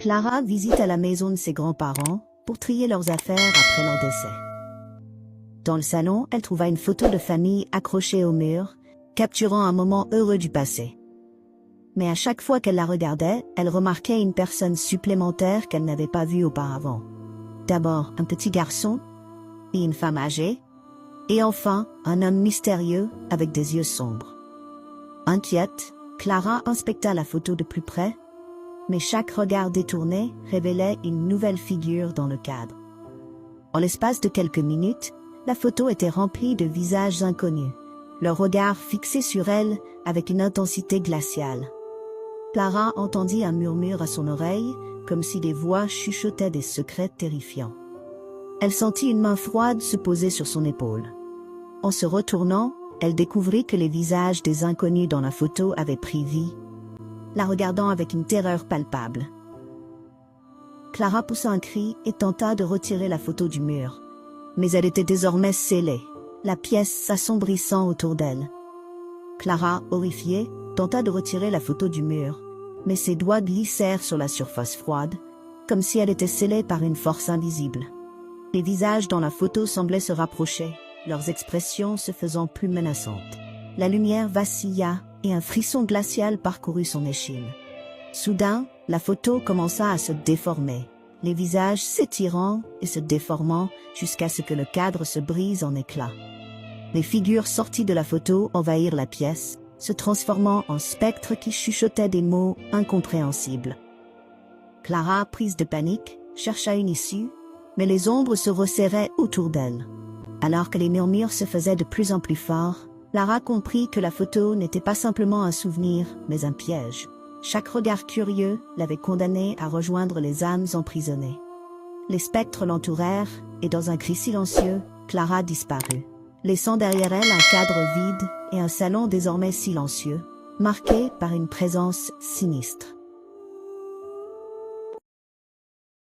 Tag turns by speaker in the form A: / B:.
A: Clara visite à la maison de ses grands-parents pour trier leurs affaires après leur décès. Dans le salon, elle trouva une photo de famille accrochée au mur, capturant un moment heureux du passé. Mais à chaque fois qu'elle la regardait, elle remarquait une personne supplémentaire qu'elle n'avait pas vue auparavant. D'abord un petit garçon, puis une femme âgée, et enfin un homme mystérieux avec des yeux sombres. Inquiète, Clara inspecta la photo de plus près, mais chaque regard détourné révélait une nouvelle figure dans le cadre. En l'espace de quelques minutes, la photo était remplie de visages inconnus, leurs regards fixés sur elle avec une intensité glaciale. Clara entendit un murmure à son oreille, comme si des voix chuchotaient des secrets terrifiants. Elle sentit une main froide se poser sur son épaule. En se retournant, elle découvrit que les visages des inconnus dans la photo avaient pris vie, la regardant avec une terreur palpable. Clara poussa un cri et tenta de retirer la photo du mur. Mais elle était désormais scellée, la pièce s'assombrissant autour d'elle. Clara, horrifiée, tenta de retirer la photo du mur, mais ses doigts glissèrent sur la surface froide, comme si elle était scellée par une force invisible. Les visages dans la photo semblaient se rapprocher, leurs expressions se faisant plus menaçantes. La lumière vacilla et un frisson glacial parcourut son échine. Soudain, la photo commença à se déformer, les visages s'étirant et se déformant jusqu'à ce que le cadre se brise en éclats. Les figures sorties de la photo envahirent la pièce, se transformant en spectres qui chuchotaient des mots incompréhensibles. Clara, prise de panique, chercha une issue, mais les ombres se resserraient autour d'elle. Alors que les murmures se faisaient de plus en plus forts, Clara comprit que la photo n'était pas simplement un souvenir, mais un piège. Chaque regard curieux l'avait condamnée à rejoindre les âmes emprisonnées. Les spectres l'entourèrent, et dans un cri silencieux, Clara disparut, laissant derrière elle un cadre vide et un salon désormais silencieux, marqué par une présence sinistre.